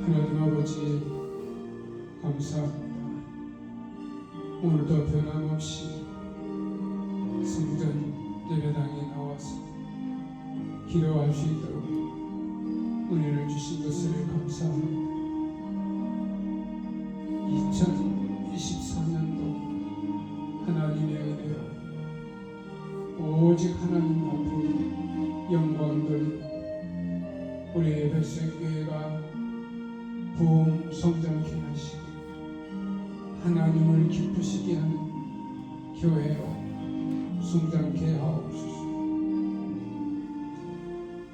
하나님 아버지 감사합니다. 오늘도 변함없이 성전 예배당에 나와서 기도할 수 있도록 은혜를 주신 것을 감사합니다. 2024년도 하나님의 은혜로 오직 하나님 앞에 영광 돌리고 우리의 백성교회가 부흥 성장케 하시고 하나님을 기쁘시게 하는 교회로 성장케 하옵소서.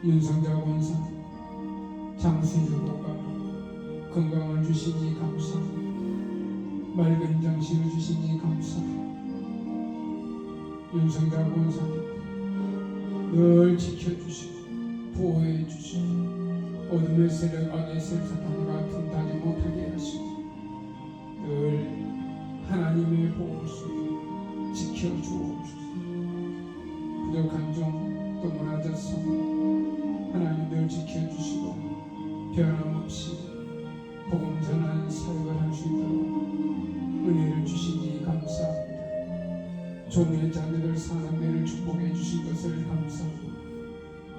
윤성자 권사 장수주보가 건강을 주시니 감사합니다. 맑은 장식을 주시니 감사합니다. 윤성자 권사님 늘 지켜주시고 보호해 주시고 어둠의 세력 악의 세력 사탄과 틈타지 못하게 하시고 늘 하나님의 보호 속에 지켜주옵소서. 부족한 종 또 무너졌어 하나님 늘 지켜주시고 변함없이 복음 전하는 사역을 할 수 있도록 은혜를 주시니 감사합니다. 종의 자녀들 사남매를 축복해 주신 것을 감사합니다.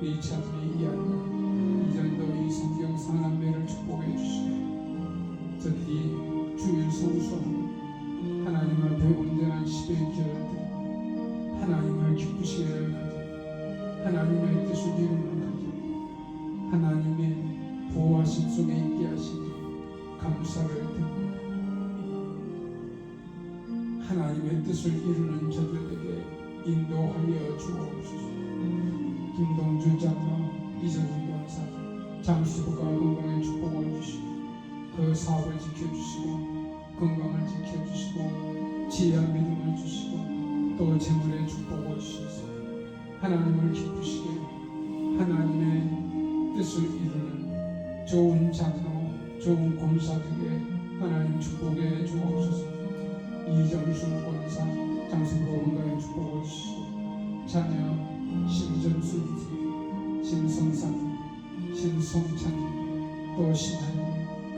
이 찬미 이한 이전도 이 성경 사남매를 축복해 주시고 저들이 주일 성수하고 하나님 앞에 온전한 10의 기도를 하나님을 기쁘시게 하고 하나님의 뜻을 이루는 가지고 하나님의 보호하심 속에 있게 하시니 감사를 드립니다. 하나님의 뜻을 이루는 저들에게 인도하여 주옵소서. 김동주 장로, 이정훈 권사, 장수부가 건강에 축복을 주시고 그 사업을 지켜주시고 건강을 지켜주시고 지혜한 믿음을 주시고 또 재물의 축복을 주셔서 하나님을 기쁘시게 하나님의 뜻을 이루는 좋은 장로, 좋은 권사들에게 하나님 축복해 주옵소서. 이정순 권사, 장수부가 건강에 축복을 주시고 자녀 신전수, 신성산, 신성찬 또 신하님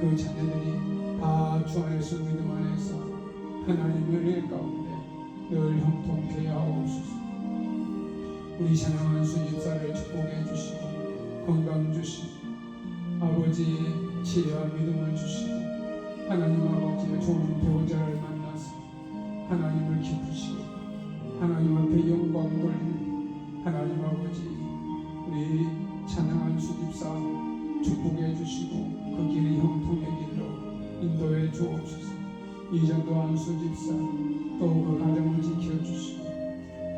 그 자녀들이 다 주 안에서 믿음 안에서 하나님의 은혜 가운데 늘 형통케 하옵소서. 우리 사랑하는 수집사를 축복해 주시고 건강 주시고 아버지의 지혜와 믿음을 주시고 하나님 아버지의 좋은 배우자를 만나서 하나님을 기쁘시고 하나님 앞에 영광 돌리는 하나님 아버지 우리 찬양한 수집사 축복해 주시고 그 길이 형통의 길로 인도해 주옵소서. 이전도한 수집사 또 그 가정을 지켜주시고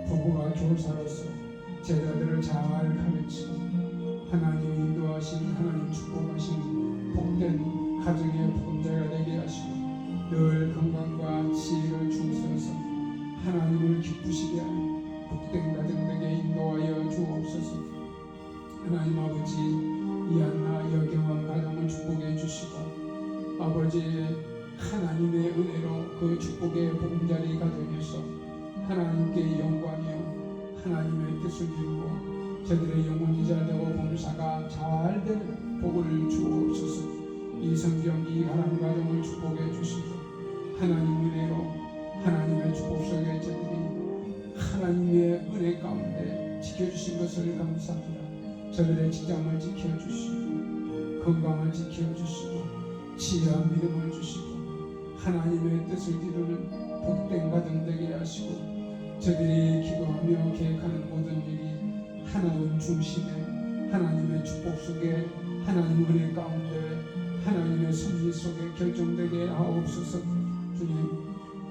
부부가 교사로서 제자들을 잘 가르치고 하나님 인도하신 하나님 축복하신 복된 가정의 복음자가 되게 하시고 늘 건강과 지혜를 주셔서 하나님을 기쁘시게 하는 복된 가정에게 인도하여 주옵소서. 하나님 아버지 이한나 여경한 가정을 축복해 주시고 아버지의 하나님의 은혜로 그 축복의 복음자리 가정에서 하나님께 영광이요 하나님의 뜻을 이루고 저들의 영혼이자 되고 봉사가 잘 되는 복을 주옵소서. 이 성경 이 하나님 가정을 축복해 주시고 하나님 은혜로 하나님의 축복 속에 저들이 하나님의 은혜 가운데 지켜주신 것을 감사합니다. 저들의 직장을 지켜주시고 건강을 지켜주시고 지혜와 믿음을 주시고 하나님의 뜻을 이루는 복된 가정 되게 하시고 저들이 기도하며 계획하는 모든 일이 하나님 중심에 하나님의 축복 속에 하나님 은혜 가운데 하나님의 섭리 속에 결정되게 하옵소서. 주님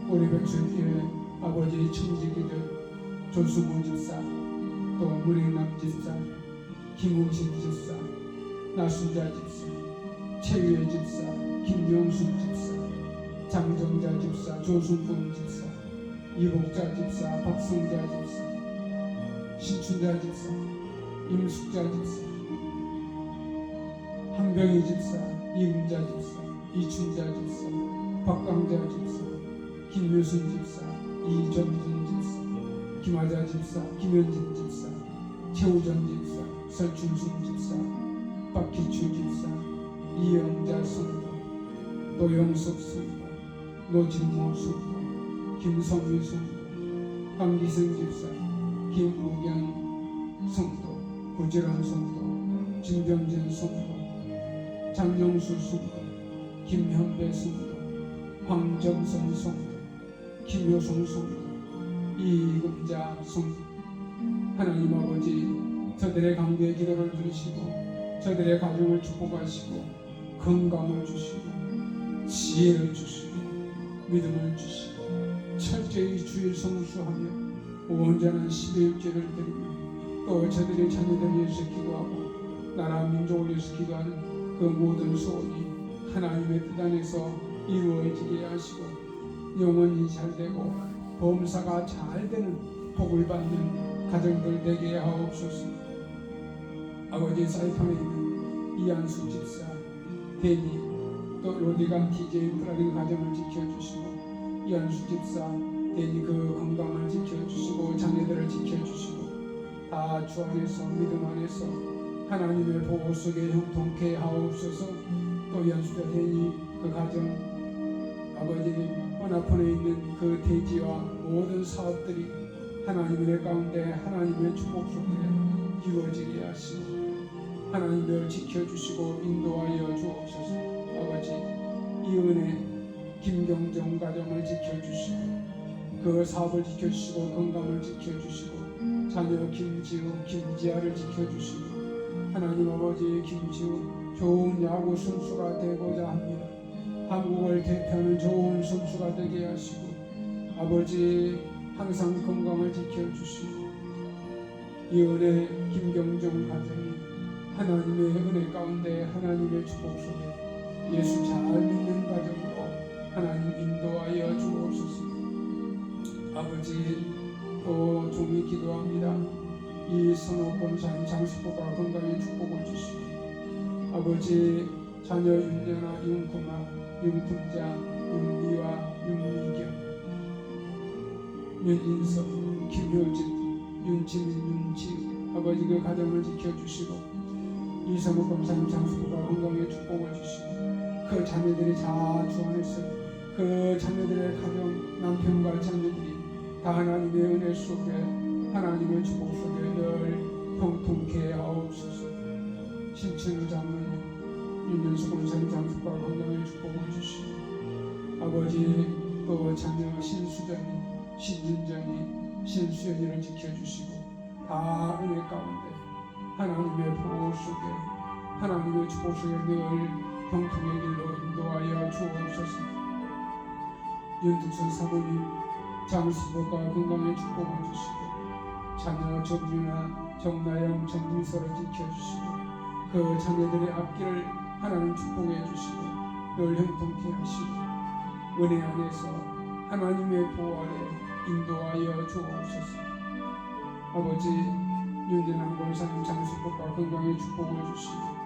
우리 백성교회 아버지 청지기들 조수무 집사 또 문행남 집사 김웅신 집사 나순자 집사 최유혜 집사 김용순 집사 장정자 집사 조순봉 집사 이복자 집사 박성자 집사 신춘자 집사 임숙자 집사 한병희 집사 이은자 집사 이춘자 집사 박강자 집사 김유순 집사 이정진 집사 김하자 집사 김현진 집사 최우전 집사 설춘순 집사 박기추 집사 이영자 성도, 노영석 성도, 노진모 성도, 김성희 성도, 강기생 집사, 김무경 성도, 구지란 성도, 진병진 성도, 장영수 성도, 김현배 성도, 황정선 성도, 김효성 성도, 이금자 성도. 하나님 아버지, 저들의 강구의 기도를 들으시고 저들의 가정을 축복하시고 건강을 주시고 지혜를 주시고 믿음을 주시고 철저히 주일 성수하며 온전한 12일째를 드리며 또 저들의 자녀들을 위해서 기도하고 나라 민족을 위해서 기도하는 그 모든 소원이 하나님의 뜻 안에서 이루어지게 하시고 영혼이 잘되고 범사가 잘되는 복을 받는 가정들 되게 하옵소서. 아버지, 사이판에 있는 이한수 집사, 데니, 또 로디감 TJ 프라딩 가정을 지켜주시고 이한수 집사, 데니 그 건강을 지켜주시고 자녀들을 지켜주시고 다 주 안에서 믿음 안에서 하나님의 보호 속에 형통케 하옵소서. 또 이한수자 데니 그 가정, 아버지 원아폰에 있는 그 대지와 모든 사업들이 하나님의 가운데 하나님의 축복 속에 이루어지게 하시고 하나님을 지켜주시고 인도하여 주옵소서. 아버지, 이 은혜 김경정 가정을 지켜주시고 그 사업을 지켜주시고 건강을 지켜주시고 자녀 김지우, 김지아를 지켜주시고 하나님 아버지, 김지우 좋은 야구 선수가 되고자 합니다. 한국을 대표하는 좋은 선수가 되게 하시고 아버지 항상 건강을 지켜주시고 이 은혜 김경정 가정이 하나님의 은혜 가운데 하나님의 축복 속에 예수 잘 믿는 가정으로 하나님 인도하여 주옵소서. 아버지, 또 종이 기도합니다. 이 선호권 장수포가 건강의 축복을 주시고 아버지, 자녀 윤연아, 윤구마, 윤군자, 윤미화, 윤미경, 윤인석, 김효진, 윤지민, 윤지우 아버지 그 가정을 지켜주시고 이성우 검사님 장수가 건강의 축복을 주시고 그 자녀들이 다 주 안에서 그 자녀들의 가정, 남편과 자녀들이 다 하나님의 은혜 속에 하나님의 축복 속에 늘 형통케 하옵소서. 신춘우 장로님, 윤현수 검사님 장수가 건강의 축복을 주시고 아버지, 또 자녀 신수정이, 신윤정이, 신수연이를 지켜주시고 다 은혜 가운데 하나님의 보호 속에 하나님의 축복 속에 늘 형통의 길로 인도하여 주옵소서. 윤득선 사모님 장수복과 건강의 축복을 주시고 자녀 정윤아, 정나영, 정민서를 지켜주시고 그 자녀들의 앞길을 하나님 축복해 주시고 늘 형통케 하시고 은혜 안에서 하나님의 보호 아래 인도하여 주옵소서. 아버지, 윤진환 권사님 장수복과 건강의 축복을 주시고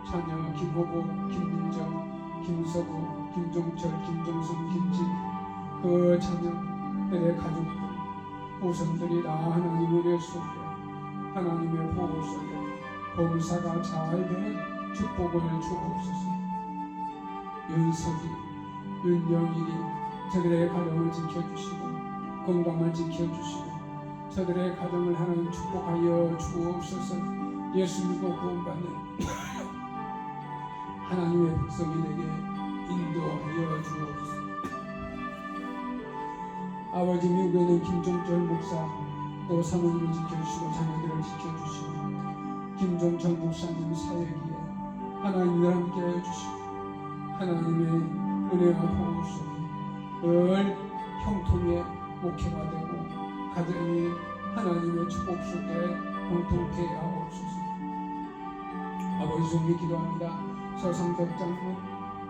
자녀 김호복, 김민정, 김서구, 김종철, 김종선, 김진 그 자녀들의 가족들, 후손들이 다 하나님의 은혜 속에 하나님의 보호 속에 범사가 잘 되는 축복을 주옵소서. 윤석이, 윤영일이 저들의 가정을 지켜주시고 건강을 지켜주시고 저들의 가정을 하나님 축복하여 주옵소서. 예수 믿고 구원받는 하나님의 백성이 되게 인도하여 주옵소서. 아버지, 미국에 있는 김종철 목사 또 사모님을 지켜주시고 자녀들을 지켜주시고 김종철 목사님 사역기에 하나님을 함께하여 주시고 하나님의 은혜와 보호 속에 늘 형통의 목회가 되고 가정이 하나님의 축복 속에 형통케 하옵소서. 아버지, 종이 기도합니다. 서상덕 장로,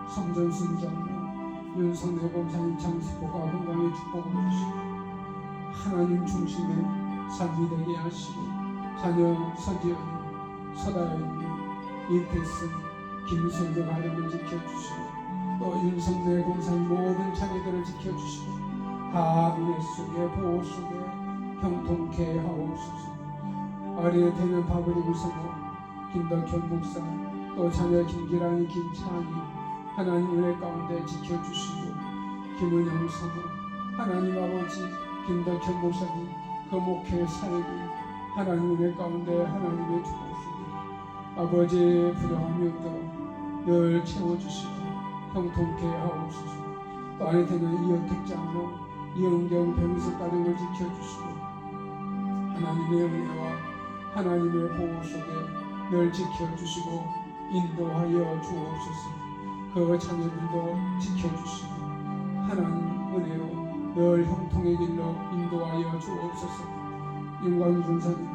성전순 장로, 윤성래 검사님 장수포가 건강의 축복을 주시고 하나님 중심의 삶이 되게 하시고 자녀 서지연이, 서다연이, 이태승, 김선도 가정을 지켜주시고 또 윤성래 검사님 모든 자녀들을 지켜주시고 다 은혜 속에 보호 속에 형통케 하옵소서. 어린애 되면 박은희 무사모, 김덕현 목사, 또 자녀 김기란이 김창희 하나님 은혜 가운데 지켜주시고 김은영 사모 하나님 아버지 김덕현 목사님 그 목회 사역이 하나님 은혜 가운데 하나님의 축복 속에 아버지의 부정함이 없도록 늘 채워주시고 형통케 하옵소서. 또 안에 되는 이현택 장로 이은경 배우석 가정을 지켜주시고 하나님의 은혜와 하나님의 보호 속에 늘 지켜주시고 인도하여 주옵소서. 그 자녀들도 지켜주시고 하나님 은혜로 늘 형통의 길로 인도하여 주옵소서. 윤광 군사님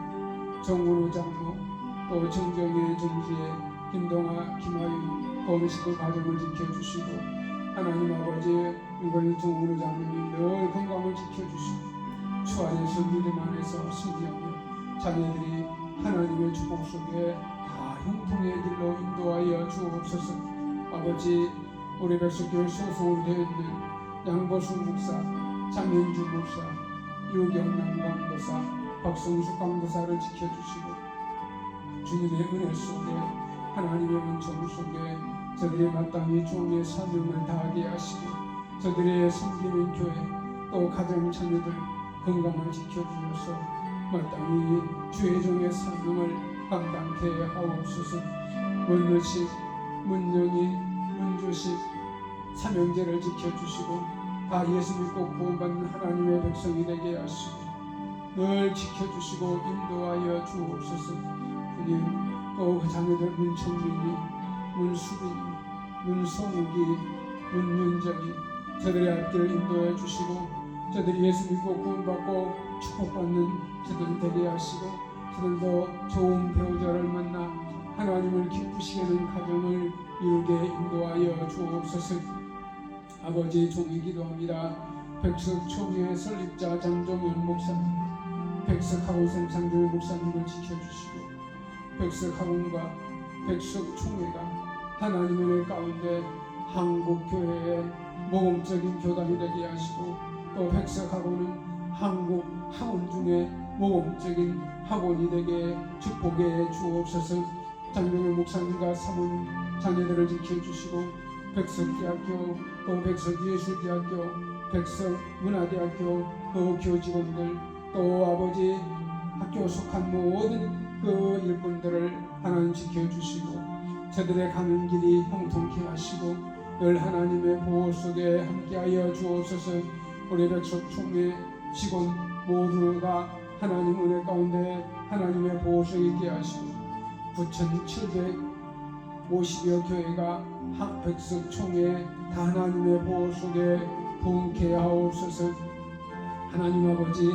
정은호 장로 또 정경의 정지의 김동아 김하윤 범식의 가정을 지켜주시고 하나님 아버지 윤광 정은호 장로님 늘 건강을 지켜주시고 주 안에서 믿음 안에서 승리하며 자녀들이 하나님의 축복 속에 다 형통의 길로 인도하여 주옵소서. 아버지 우리 백석교회 소속으로 되어 있는 양보수 목사, 장현주 목사, 유경남 강도사, 박성수 강도사를 지켜주시고 주님의 은혜 속에 하나님의 은총 속에 저들이 마땅히 종의 사명을 다하게 하시고 저들의 섬기는 교회 또 가정 자녀들 건강을 지켜주셔서 마땅히 주의 종의 사명을 감당케 하옵소서. 문르식, 문영희, 문주식 삼형제를 지켜주시고 다 예수 믿고 구원받는 하나님의 백성이 되게 하시고 늘 지켜주시고 인도하여 주옵소서. 주님 또 그 자녀들 문천민이, 문수빈이, 문성욱이, 문윤정이 저들의 앞길을 인도해 주시고 저들이 예수 믿고 구원받고 축복받는 저들 되게 하시고 저들도 좋은 배우자를 만나 하나님을 기쁘시게 하는 가정을 이루게 인도하여 주옵소서. 아버지 종이 기도합니다. 백석 총회 설립자 장종현 목사님, 백석 학원생 장종현 목사님을 지켜주시고 백석 학원과 백석 총회가 하나님의 은혜 가운데 한국 교회의 모범적인 교단이 되게 하시고 또 백석 학원은 한국 학원 중에 모범적인 학원이 되게 축복해 주옵소서. 장종현 목사님과 사모님 자녀들을 지켜주시고 백석대학교 또 백석예술대학교 백석문화대학교 그 교직원들 또 아버지 학교 속한 모든 그 일꾼들을 하나님 지켜주시고 저들의 가는 길이 형통케 하시고 늘 하나님의 보호 속에 함께하여 주옵소서. 우리 백석 총회 직원 모두가 하나님 은혜 가운데 하나님의 보호 속에 있게 하시고 9,750여 교회가 학백석 총회 다 하나님의 보호 속에 부흥케 하옵소서. 하나님 아버지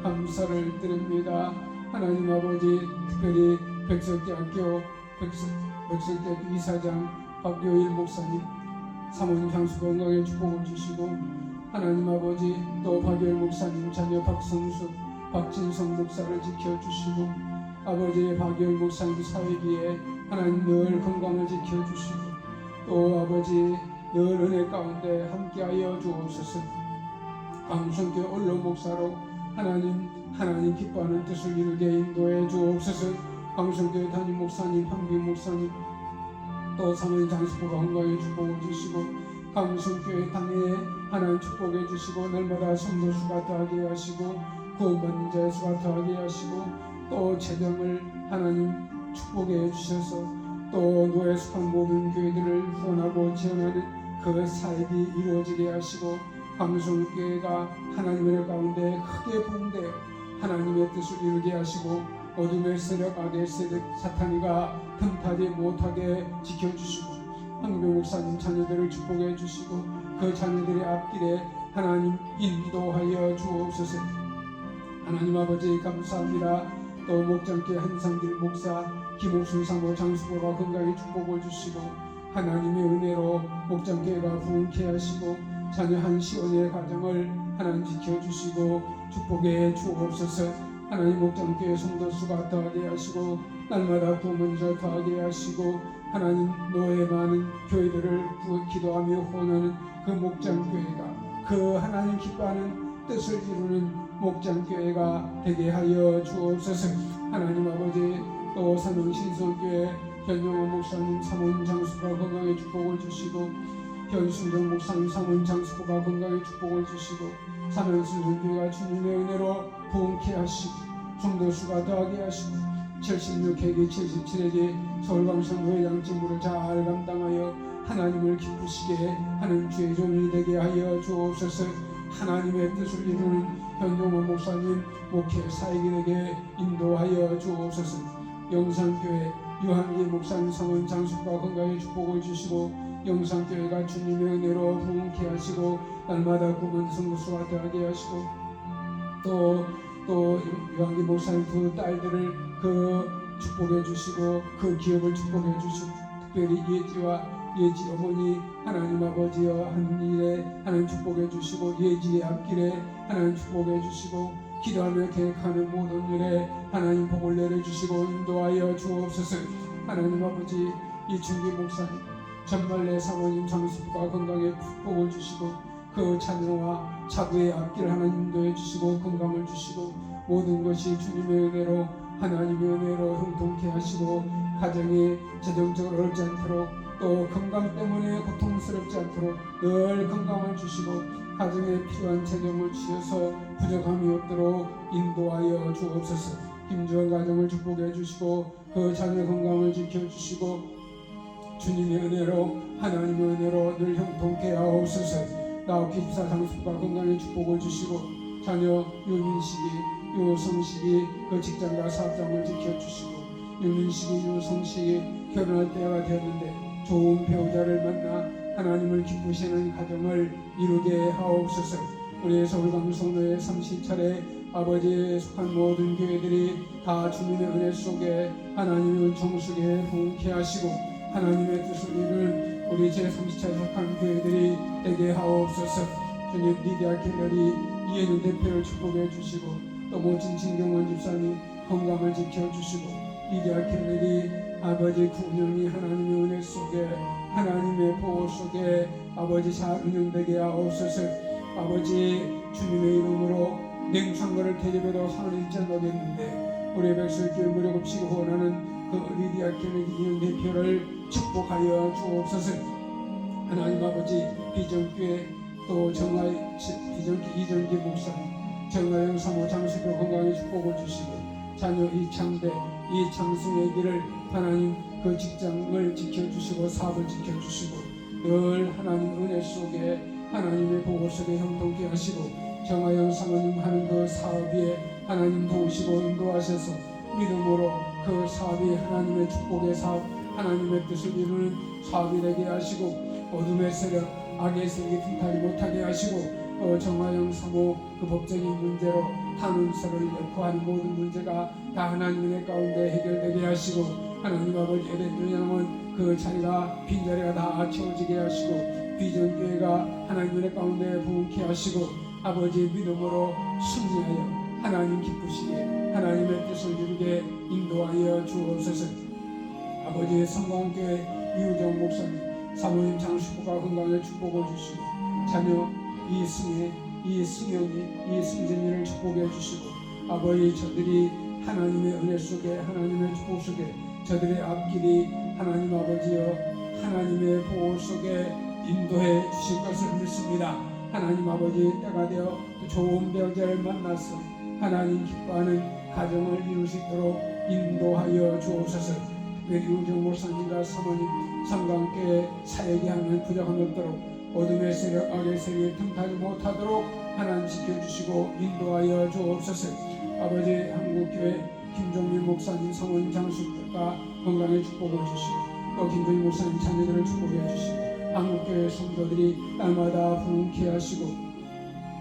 감사를 드립니다. 하나님 아버지 특별히 백석대학교 백석대학교 이사장 박요일 목사님 사모님 향수 건강에 축복을 주시고 하나님 아버지 또 박요일 목사님 자녀 박성수 박진성 목사를 지켜주시고 아버지 박요일 목사님 사회비에 하나님 늘 건강을 지켜주시고 또 아버지 늘 은혜 가운데 함께하여 주옵소서. 강성교 언론 목사로 하나님 기뻐하는 뜻을 이루게 인도해 주옵소서. 강성교회 담임 목사님 황빈 목사님 또 사모님 장수부가 건강에 축복을 주시고 강성교회 당에 하나님 축복해 주시고 날마다 성도 수가 더하게 하시고 구원받는 자의 수가 더하게 하시고 또 재정을 하나님 축복해 주셔서 또 노예 속한 모든 교회들을 후원하고 지원하는 그 사역이 이루어지게 하시고 강성교회가 하나님의 가운데 크게 부흥되어 하나님의 뜻을 이루게 하시고 어둠의 세력 악의 세력 사탄이가 틈타지 못하게 지켜주시고 황교 목사님 자녀들을 축복해 주시고 그 자녀들의 앞길에 하나님 인도하여 주옵소서. 하나님 아버지 감사합니다. 또 목장교회 한상길 목사 김옥순 사모 장수보가 건강에 축복을 주시고 하나님의 은혜로 목장교회가 부흥케 하시고 자녀 한시원의 가정을 하나님 지켜주시고 축복해 주옵소서. 하나님 목장교회 성도수가 더하게 하시고 날마다 도문자 더하게 하시고 하나님 노예 많은 교회들을 기도하며 후원하는 그 목장교회가 그 하나님 기뻐하는 뜻을 이루는 목장교회가 되게 하여 주옵소서. 하나님 아버지 또 사명신성교회 현영원 목사님 사모님 장수가 건강에 축복을 주시고 현순정 목사님 사모님 장수가 건강에 축복을 주시고 사면수 전교가 주님의 은혜로 부흥케 하시고 중도수가 더하게 하시고 76회기 77회기 서울광성교회 양찜부를 잘 감당하여 하나님을 기쁘시게 하는 주의 종이 되게 하여 주옵소서. 하나님의 뜻을 이루는 현종원 목사님 목회 사역이 되게 인도하여 주옵소서. 영산교회 유한기 목사님 사모님 장수가 건강에 축복을 주시고 영산교회가 주님의 은혜로 부흥케 하시고 날마다 꿈은 성도수가 더하게 하시고 또 유한기 목사님 두 딸들을 축복해 주시고 그 기업을 축복해 주시고 특별히 예지 어머니 하나님 아버지여 하는 일에 하나님 축복해 주시고 예지의 앞길에 하나님 축복해 주시고 기도하며 계획하는 모든 일에 하나님 복을 내려주시고 인도하여 주옵소서. 하나님 아버지 이충기 목사님 전말래 사모님 장수가 건강에 복을 주시고 그 자녀와 자부의 앞길 하나님 인도해 주시고 건강을 주시고 모든 것이 주님의 은혜로 하나님의 은혜로 형통케 하시고 가정이 재정적으로 어렵지 않도록 또 건강 때문에 고통스럽지 않도록 늘 건강을 주시고 가정에 필요한 재정을 주셔서 부족함이 없도록 인도하여 주옵소서. 김주원 가정을 축복해 주시고 그 자녀 건강을 지켜주시고 주님의 은혜로 하나님의 은혜로 늘 형통케 하옵소서. 나옥기 집사 장수가 건강에 축복을 주시고 자녀 유민식이 유성식이 그 직장과 사업장을 지켜주시고 유민식이 유성식이 결혼할 때가 되었는데 좋은 배우자를 만나 하나님을 기쁘시는 가정을 이루게 하옵소서. 우리 서울광성로의 30차례 아버지에 속한 모든 교회들이 다 주님의 은혜 속에 하나님의 은총 속에 부흥케 하시고 하나님의 뜻을 이루는 우리 제30차에 속한 교회들이 되게 하옵소서. 주님 리디아 갤러리 이해는 대표를 축복해 주시고 또 모진 진경원 집사님 건강을 지켜주시고 리디아 갤러리 아버지 그 운영이 하나님의 은혜 속에 하나님의 보호 속에 아버지 잘 운영되게 하옵소서. 아버지 주님의 이름으로 냉장고를 대접해도 상을 잃지 않겠는데 우리 백설교회 무력 없이 후원하는 그 리디아 갤러리 이현 대표를 축복하여 주옵소서. 하나님 아버지 비전교회 또 정화의 비전기 이전기 목사님 정화영 사모 장수교 건강에 축복을 주시고 자녀 이창대 이창승의 길을 하나님 그 직장을 지켜주시고 사업을 지켜주시고 늘 하나님 은혜 속에 하나님의 보호 속에 형통케 하시고 정화영 사모님 하는 그 사업에 하나님 도우시고 인도하셔서 믿음으로 그 사업이 하나님의 축복의 사업 하나님의 뜻을 이루는 사업이 되게 하시고 어둠의 세력 악의 세력이 틈타지 못하게 하시고 정화영 사모 그 법적인 문제로 한운서를 잃고 하는 모든 문제가 다 하나님의 가운데 해결되게 하시고 하나님 아버지 에덴 그 자리가 빈자리가 다 채워지게 하시고 비전교회가 하나님의 가운데 부흥케 하시고 아버지 믿음으로 승리하여 하나님 기쁘시게 하나님의 뜻을 이루게 인도하여 주옵소서. 아버지의 성광교회 이우정 목사님 사모님 장수부가 건강에 축복을 주시고 자녀 이승혜 이승영이 이승진이를 축복해 주시고 아버지 저들이 하나님의 은혜 속에 하나님의 축복 속에 저들의 앞길이 하나님 아버지여 하나님의 보호 속에 인도해 주실 것을 믿습니다. 하나님 아버지 때가 되어 좋은 배우자를 만나서 하나님 기뻐하는 가정을 이룰 수 있도록 인도하여 주옵소서. 특별히 우정 목사님과 사모님 성광교회 사역이 하는 부족함 없도록 어둠의 세력 악의 세력에 틈타지 못하도록 하나님 지켜주시고 인도하여 주옵소서. 아버지 한국교회 김종민 목사님 성원 장수가 건강에 축복을 주시고 또 김종민 목사님 자녀들을 축복해 주시고 한국교회 성도들이 날마다 부흥케 하시고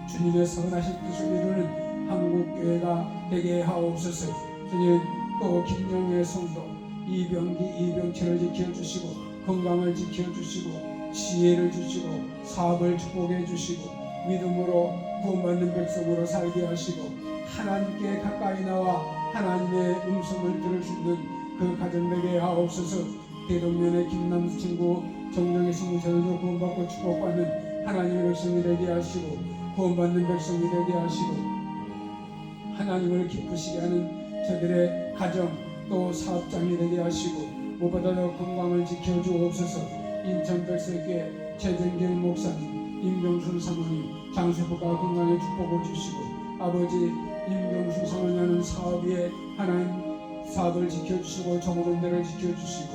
주님의 선하신 뜻을 이루는 한국교회가 되게 하옵소서. 주님 또 김영애 성도 이병기 이병철을 지켜주시고 건강을 지켜주시고 지혜를 주시고 사업을 축복해 주시고 믿음으로 구원받는 백성으로 살게 하시고 하나님께 가까이 나와 하나님의 음성을 들을 수 있는 그 가정 되게 하옵소서. 대동면의 김남수 친구 정정의 성전에서 구원받고 축복받는 하나님의 백성이 되게 하시고 구원받는 백성이 되게 하시고 하나님을 기쁘시게 하는 저들의 가정 또 사업장이 되게 하시고 무엇보다 더 건강을 지켜주옵소서. 인천 백설교회 최정길 목사님, 임경순 사모님, 장수부가 건강에 축복을 주시고 아버지 임경순 사모님하는 사업 위에 하나님 사업을 지켜주시고 정오른 데를 지켜주시고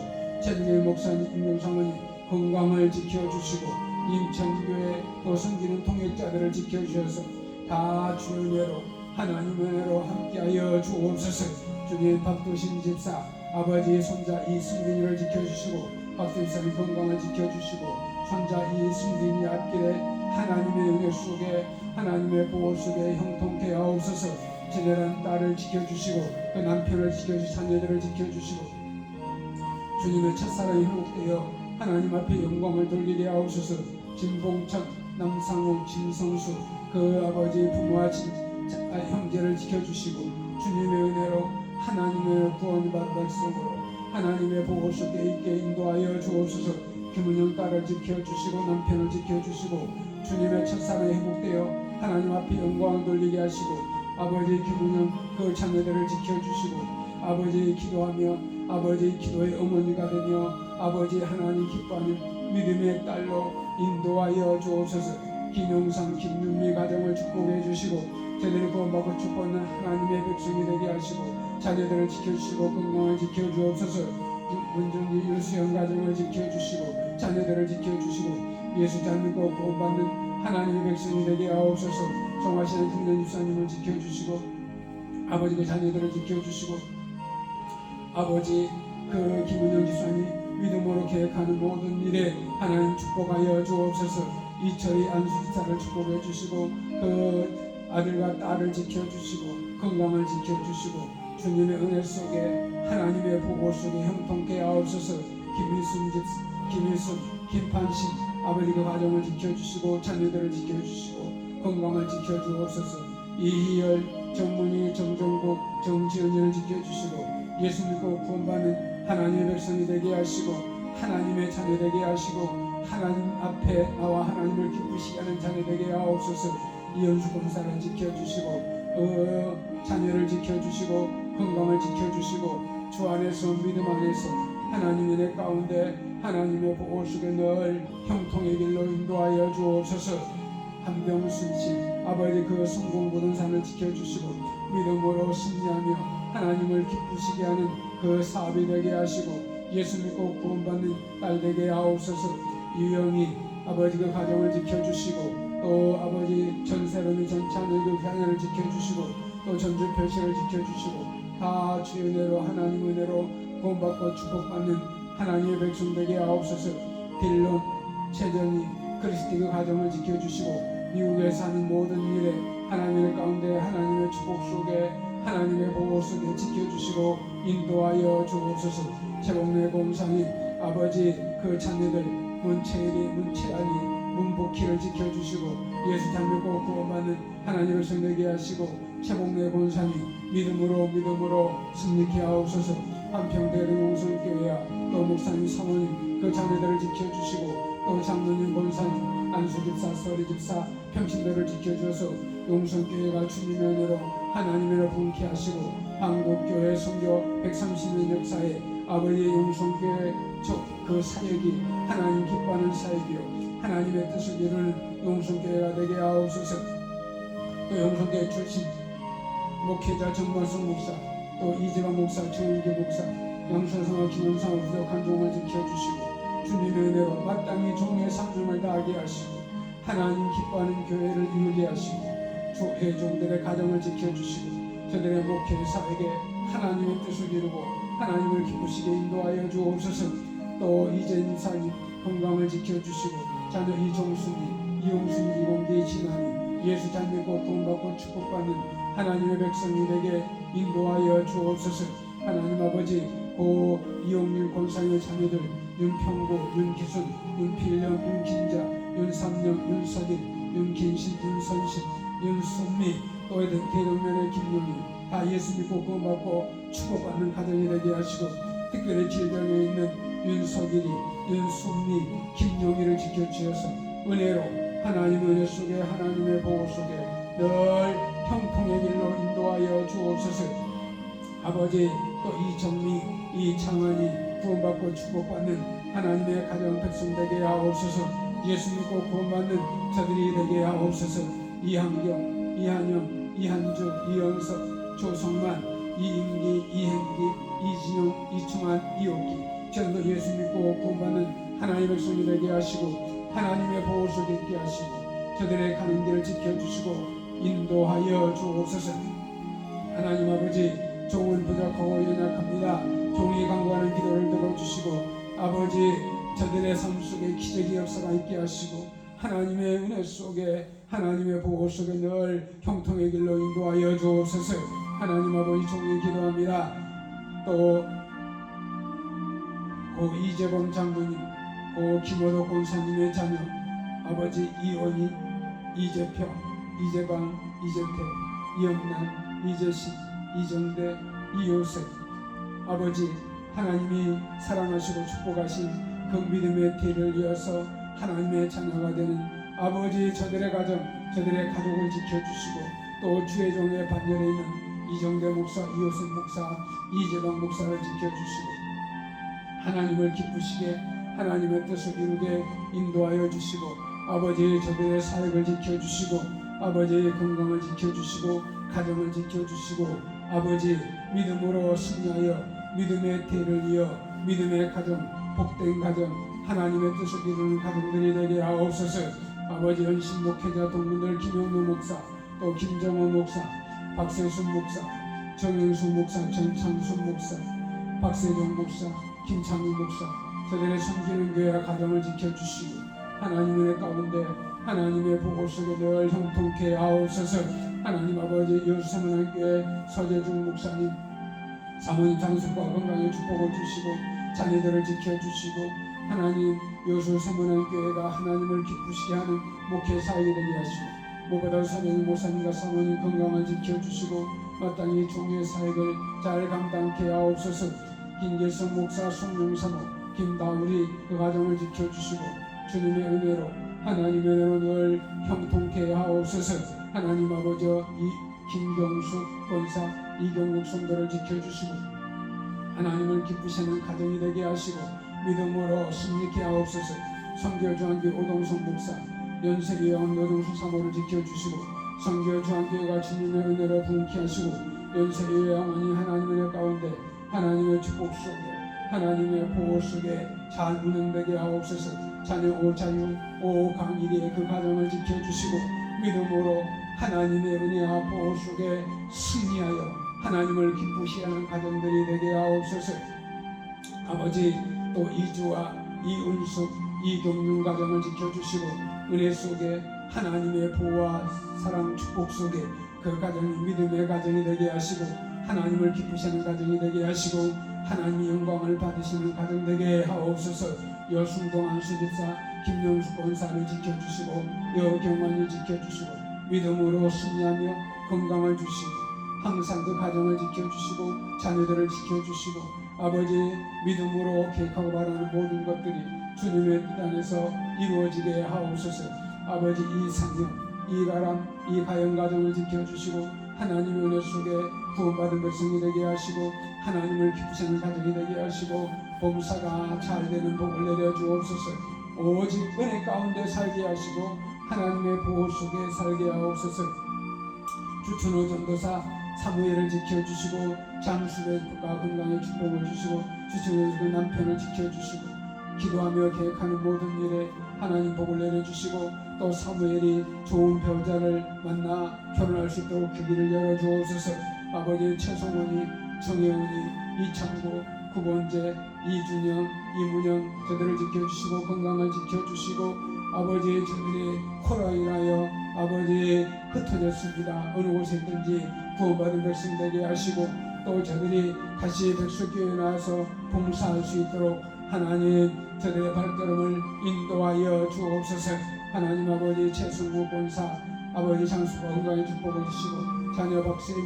최정길 목사님, 임경순 사모님 건강을 지켜주시고 인천교회 또 섬기는 통역자들을 지켜주셔서 다 주의 은혜로 하나님의 은혜로 함께하여 주옵소서. 주님 박도신 집사 아버지의 손자 이승빈이를 지켜주시고 박집사님 건강을 지켜주시고 손자 이승빈이 앞길에 하나님의 은혜 속에 하나님의 보호 속에 형통케 하옵소서. 제대한 딸을 지켜주시고 그 남편을 지켜주시고 자녀들을 지켜주시고 주님의 첫사랑이 회복되어 하나님 앞에 영광을 돌리게 하옵소서. 진봉천, 남상홍, 진성수 그 아버지 부모와 형제를 지켜주시고 주님의 은혜로 하나님의 구원받은 백성으로 하나님의 보호 속에 있게 인도하여 주옵소서. 김은영 딸을 지켜주시고 남편을 지켜주시고 주님의 첫사랑이 회복되어 하나님 앞에 영광을 돌리게 하시고 아버지 김은영 그 자녀들을 지켜주시고 아버지 기도하며 아버지 기도의 어머니가 되며 아버지 하나님 기뻐하는 믿음의 딸로 인도하여 주옵소서. 김영상 김윤미 가정을 축복해 주시고 제대로 구원받고 축복하는 하나님의 백성이 되게 하시고 자녀들을 지켜주시고 건강을 지켜주옵소서. 문정기 유수영 가정을 지켜주시고 자녀들을 지켜주시고 예수 잘 믿고 구원받는 하나님의 백성이 되게 하옵소서. 성화시는 김연 집사님을 지켜주시고 아버지 그 자녀들을 지켜주시고 아버지 그 김은영 집사님 믿음으로 계획하는 모든 일에 하나님 축복하여 주옵소서. 이철이 안수집사를 축복해 주시고 그 아들과 딸을 지켜주시고 건강을 지켜주시고 주님의 은혜 속에 하나님의 보호 속에 형통케 하옵소서. 김일순, 김판신 아버지 그 가정을 지켜주시고 자녀들을 지켜주시고 건강을 지켜주옵소서. 이희열, 정문희, 정정국, 정지은이를 지켜주시고 예수 믿고 구원받는 하나님의 백성이 되게 하시고 하나님의 자녀 되게 하시고 하나님 앞에 나와 하나님을 기쁘시게 하는 자녀 되게 하옵소서. 이현수 권사를 지켜주시고 자녀를 지켜주시고 건강을 지켜주시고 주 안에서 믿음 안에서 하나님의 내 가운데 하나님의 보호 속에 늘 형통의 길로 인도하여 주옵소서. 한병순씨 아버지 그 성공부동산을 지켜주시고 믿음으로 승리하며 하나님을 기쁘시게 하는 그 사업이 되게 하시고 예수 믿고 구원받는 딸 되게 하옵소서. 유영이 아버지 그 가정을 지켜주시고 또 아버지 전세로미 전찬의 그 자녀를 지켜주시고 또 전주 표시를 지켜주시고 다 주의 은혜로 하나님 은혜로 구원받고 축복받는 하나님의 백성 되게 하옵소서. 딜론, 최정희, 크리스티 그 가정을 지켜주시고 미국에 사는 모든 일에 하나님의 가운데 하나님의 축복 속에 하나님의 보호 속에 지켜주시고 인도하여 주옵소서. 최복래 공사님 아버지 그 자녀들 문채일이, 문채안이, 문복희를 지켜주시고 예수 잘 믿고 구원받는 하나님을 성되게 하시고 최복래 권사님 믿음으로 승리케 하옵소서. 한평대를 용성교회와 또 목사님 사모님 그 자녀들을 지켜주시고 또 장로님 권사님 안수집사 서리집사 평신도를 지켜주셔서 용성교회가 주님의 은혜로 하나님의 은혜로 분케 하시고 한국교회 선교 130년 역사에 아버지의 용성교회 그 사역이 하나님 기뻐하는 사역이요 하나님의 뜻을 이루는 용성교회가 되게 하옵소서. 또 용성교회 출신 목회자 정관성 목사 또 이재만 목사 정은기 목사 양선성과 김영상을 부족한 종을 지켜주시고 주님의 은혜로 마땅히 종의 상중을 다하게 하시고 하나님 기뻐하는 교회를 이루게 하시고 주의 종들의 가정을 지켜주시고 저들의 목회 사역에 하나님의 뜻을 이루고 하나님을 기쁘시게 인도하여 주옵소서. 또 이재인 사님 건강을 지켜주시고 자녀 이종순이, 이용순이, 이공기, 진환이 예수 잘 믿고 구원받고 축복받는 하나님의 백성이 되게 인도하여 주옵소서. 하나님 아버지 고 이용민 권사의 자녀들 윤평구, 윤기순, 윤필령, 윤긴자, 윤삼령, 윤석일, 윤긴신, 윤선신, 윤순미 또 대동면의 김용희 다 예수 믿고 구원받고 축복받는 가정이 되게 하시고 특별히 질병에 있는 윤석일이, 윤순미, 김용희를 지켜주셔서 은혜로 하나님의 은혜 속에 하나님의 보호 속에 늘 형통의 길로 인도하여 주옵소서. 아버지 또 이정미, 이창환이 구원받고 축복받는 하나님의 가정 백성 되게 하옵소서. 예수 믿고 구원받는 저들이 되게 하옵소서. 이한경, 이한영, 이한주, 이영석, 조성만, 이인기, 이행기, 이진용, 이충환, 이옥기 저도 예수 믿고 구원받는 하나님의 백성이 되게 하시고 하나님의 보호 속에 있게 하시고 저들의 가는 길을 지켜주시고 인도하여 주옵소서. 하나님 아버지, 종은 부족하고 연약합니다. 종이 간구하는 기도를 들어주시고 아버지, 저들의 삶 속에 기적의 역사가 있게 하시고 하나님의 은혜 속에 하나님의 보호 속에 늘 형통의 길로 인도하여 주옵소서. 하나님 아버지, 종이 기도합니다. 또 고 이재범 장로님, 고 김호도 권사님의 자녀 아버지 이원희, 이재평, 이재방, 이재태, 이영란, 이재식, 이정대, 이요셉 아버지, 하나님이 사랑하시고 축복하신 그 믿음의 뒤를 이어서 하나님의 자녀가 되는 아버지, 저들의 가정, 저들의 가족을 지켜주시고 또 주의 종의 반열에 있는 이정대 목사, 이요셉 목사, 이재방 목사를 지켜주시고 하나님을 기쁘시게 하나님의 뜻을 이루게 인도하여 주시고 아버지, 저들의 사역을 지켜주시고 아버지의 건강을 지켜주시고 가정을 지켜주시고 아버지, 믿음으로 승리하여 믿음의 대를 이어 믿음의 가정, 복된 가정, 하나님의 뜻을 이루는 가정들이 되게 하옵소서. 아버지, 연신 목회자 동문들 김용노 목사, 또 김정원 목사, 박세순 목사, 정영수 목사, 전창순 목사, 박세종 목사, 김창희 목사 저들의 섬기는 교회와 가정을 지켜주시고 하나님의 가운데 하나님의 보호 속에 늘 형통케 하옵소서. 하나님 아버지, 여수사문학교회 서재중 목사님 사모님 장수과 건강의 축복을 주시고 자녀들을 지켜주시고 하나님, 여수사문학교회가 하나님을 기쁘시게 하는 목회 사역이 되게 하시고 무보다 서재중 목사님과 사모님 건강을 지켜주시고 마땅히 종의 사역을 잘 감당케 하옵소서. 김계성 목사, 송용사모, 김다우리 그 가정을 지켜주시고 주님의 은혜로 하나님의 은혜로 늘 형통케 하옵소서. 하나님 아버지, 이 김경수 권사, 이경국 성도를 지켜주시고 하나님을 기쁘시는 가정이 되게 하시고 믿음으로 승리케 하옵소서. 성교주한교 오동성 목사, 연세교회원 노동수 사모를 지켜주시고 성교주한교회가 주님의 은혜로 부흥케 하시고 연세교회 어머니 하나님의 은혜 가운데 하나님의 축복 속에 하나님의 보호 속에 잘 운행되게 하옵소서. 자녀 오자유, 오강일의 그 가정을 지켜주시고 믿음으로 하나님의 은혜와 보호 속에 승리하여 하나님을 기쁘시게 하는 가정들이 되게 하옵소서. 아버지, 또 이주와 이은숙, 이경륜 가정을 지켜주시고 은혜 속에 하나님의 보호와 사랑 축복 속에 그 가정이 믿음의 가정이 되게 하시고 하나님을 기쁘시는 가정이 되게 하시고 하나님의 영광을 받으시는 가정 되게 하옵소서. 여순동 안수집사 김영수 권사를 지켜주시고 여경환을 지켜주시고 믿음으로 승리하며 건강을 주시고 항상 그 가정을 지켜주시고 자녀들을 지켜주시고 아버지, 믿음으로 계획하고 바라는 모든 것들이 주님의 뜻 안에서 이루어지게 하옵소서. 아버지, 이상형, 이가람, 이가영 가정을 지켜주시고 하나님의 은혜 속에 구원받은 백성이 되게 하시고 하나님을 기쁘시는 가정이 되게 하시고 범사가 잘 되는 복을 내려 주옵소서. 오직 은혜 가운데 살게 하시고 하나님의 보호 속에 살게 하옵소서. 주춘호 전도사 사무엘을 지켜주시고 장수배과 건강의 축복을 주시고 주춘호 남편을 지켜주시고 기도하며 계획하는 모든 일에 하나님 복을 내려주시고 또 사무엘이 좋은 배우자를 만나 결혼할 수 있도록 그 길을 열어주옵소서. 아버지, 최성원이, 정혜원이, 이창구, 구본재, 이준영, 이문영 저들을 지켜주시고 건강을 지켜주시고 아버지, 저들이 코로나로 인하여 아버지 흩어졌습니다. 어느 곳에 있든지 구원받은 백성 되게 하시고 또 저들이 다시 백석교회에 나와서 봉사할 수 있도록 하나님 저들의 발걸음을 인도하여 주옵소서. 하나님 아버지, 최승우 권사 아버지 장수가 건강의 축복을 주시고 자녀 박세미,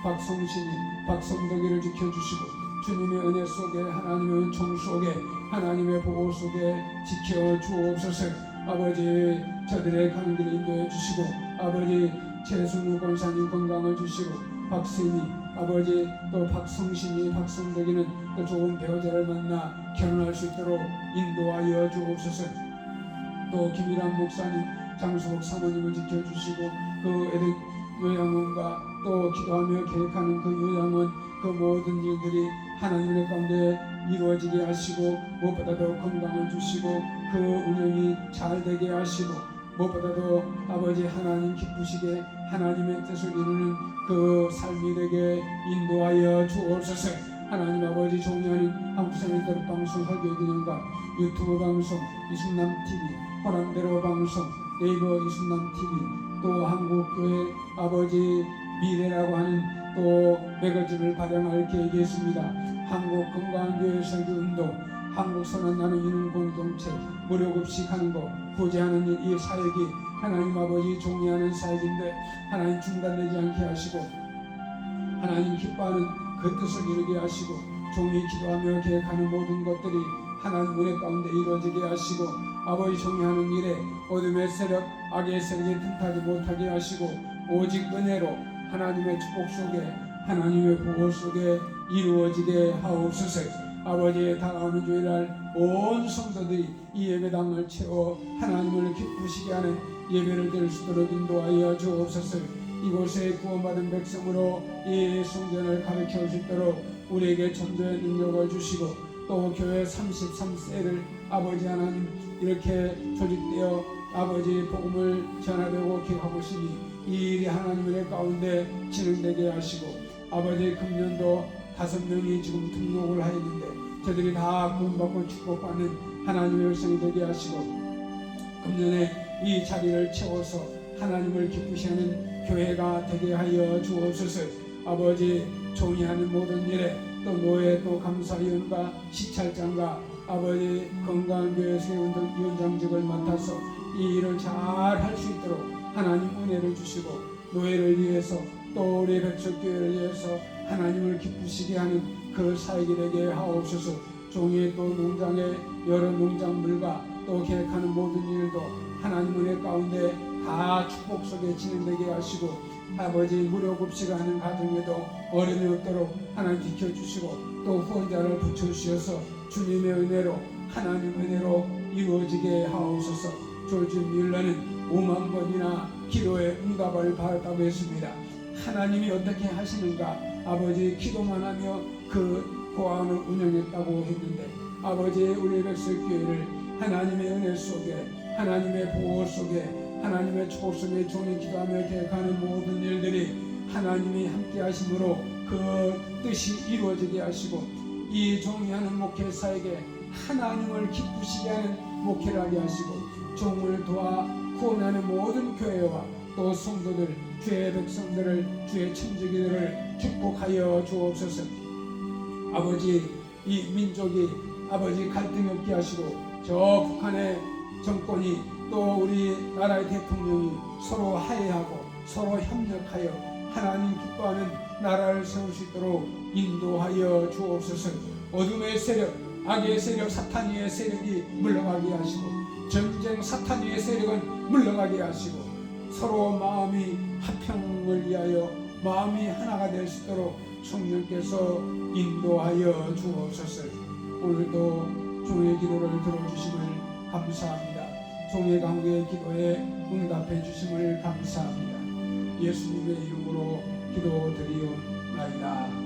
박성신이, 박성덕이를 지켜주시고 주님의 은혜 속에 하나님의 은총 속에 하나님의 보호 속에 지켜 주옵소서. 아버지, 저들의 가는 길을 인도해 주시고 아버지, 최승우 권사님 건강을 주시고 박세미 아버지 또 박성신이 박성덕이는 또 좋은 배우자를 만나 결혼할 수 있도록 인도하여 주옵소서. 또 김일환 목사님, 장수복 사모님을 지켜주시고 그 에덴 요양원과 또 기도하며 계획하는 그 요양원 그 모든 일들이 하나님의 가운데 이루어지게 하시고 무엇보다도 건강을 주시고 그 운영이 잘 되게 하시고 무엇보다도 아버지 하나님 기쁘시게 하나님의 뜻을 이루는 그 삶이 되게 인도하여 주옵소서. 하나님 아버지 존귀하는 한국생일대로 방송 설교기능과 유튜브 방송 이순남TV 호남대로 방송 네이버 이순남TV 또 한국교회 아버지 미래라고 하는 또 매거진을 발행할 계획이 있습니다. 한국건강교회 설교운동 한국선한나눔인은 공동체 무료급식 하는 것 구제하는 일 이 사역이 하나님 아버지 종이하는 사역인데 하나님 중단되지 않게 하시고 하나님 기뻐하는 그 뜻을 이루게 하시고 종이 기도하며 계획하는 모든 것들이 하나님 은혜 가운데 이루어지게 하시고 아버지 종이하는 일에 어둠의 세력 악의 세력이 틈타지 못하게 하시고 오직 은혜로 하나님의 축복 속에 하나님의 보호 속에 이루어지게 하옵소서. 아버지의 다가오는 주일날 온 성도들이 이 예배당을 채워 하나님을 기쁘시게 하는 예배를 드릴 수 있도록 인도하여 주옵소서. 이곳에 구원받은 백성으로 이 성전을 가르쳐 줄 수 있도록 우리에게 전도의 능력을 주시고 또 교회 33세를 아버지 하나님 이렇게 조직되어 아버지 복음을 전하려고 기획하고 있으니 이 일이 하나님의 가운데 진행되게 하시고 아버지 금년도 5명이 지금 등록을 하였는데 저들이 다 구원받고 축복받는 하나님의 백성이 되게 하시고 금년에 이 자리를 채워서 하나님을 기쁘시하는 교회가 되게 하여 주옵소서. 아버지 종이하는 모든 일에 또 노예 또 감사위원과 시찰장과 아버지 건강교회 세운동위원장직을 맡아서 이 일을 잘 할 수 있도록 하나님 은혜를 주시고 노예를 위해서 또 우리 백석교회를 위해서 하나님을 기쁘시게 하는 그 사역이 되게 하옵소서. 종의 또 농장의 여러 농작물과 또 계획하는 모든 일도 하나님 은혜 가운데 다 축복 속에 진행되게 하시고 아버지 무료급식 하는 가정에도 어려움이 없도록 하나님 지켜주시고 또 후원자를 붙여주셔서 주님의 은혜로 하나님 은혜로 이루어지게 하옵소서. 조지 뮬러는 5만 번이나 기도의 응답을 받았다고 했습니다. 하나님이 어떻게 하시는가 아버지 기도만 하며 그 고아원을 운영했다고 했는데 아버지 우리 백석교회를 하나님의 은혜 속에 하나님의 보호 속에 하나님의 축복 속에 종이 기도하며 계획하는 모든 일들이 하나님이 함께 하심으로 그 뜻이 이루어지게 하시고 이 종이 하는 목회사에게 하나님을 기쁘시게 하는 목회를 하게 하시고 종을 도와 구원하는 모든 교회와 또 성도들 주의 백성들을 주의 천지기들을 축복하여 주옵소서. 아버지 이 민족이 아버지 갈등이 없게 하시고 저 북한의 정권이 또 우리 나라의 대통령이 서로 화해하고 서로 협력하여 하나님 기뻐하는 나라를 세울 수 있도록 인도하여 주옵소서. 어둠의 세력 악의 세력 사탄의 세력이 물러가게 하시고 전쟁 사탄의 세력은 물러가게 하시고 서로 마음이 화평을 위하여 마음이 하나가 될 수 있도록 성령께서 인도하여 주옵소서. 오늘도 종의 기도를 들어주심을 감사합니다. 종의 관계의 기도에 응답해 주심을 감사합니다. 예수님의 이름으로 기도드리옵나이다.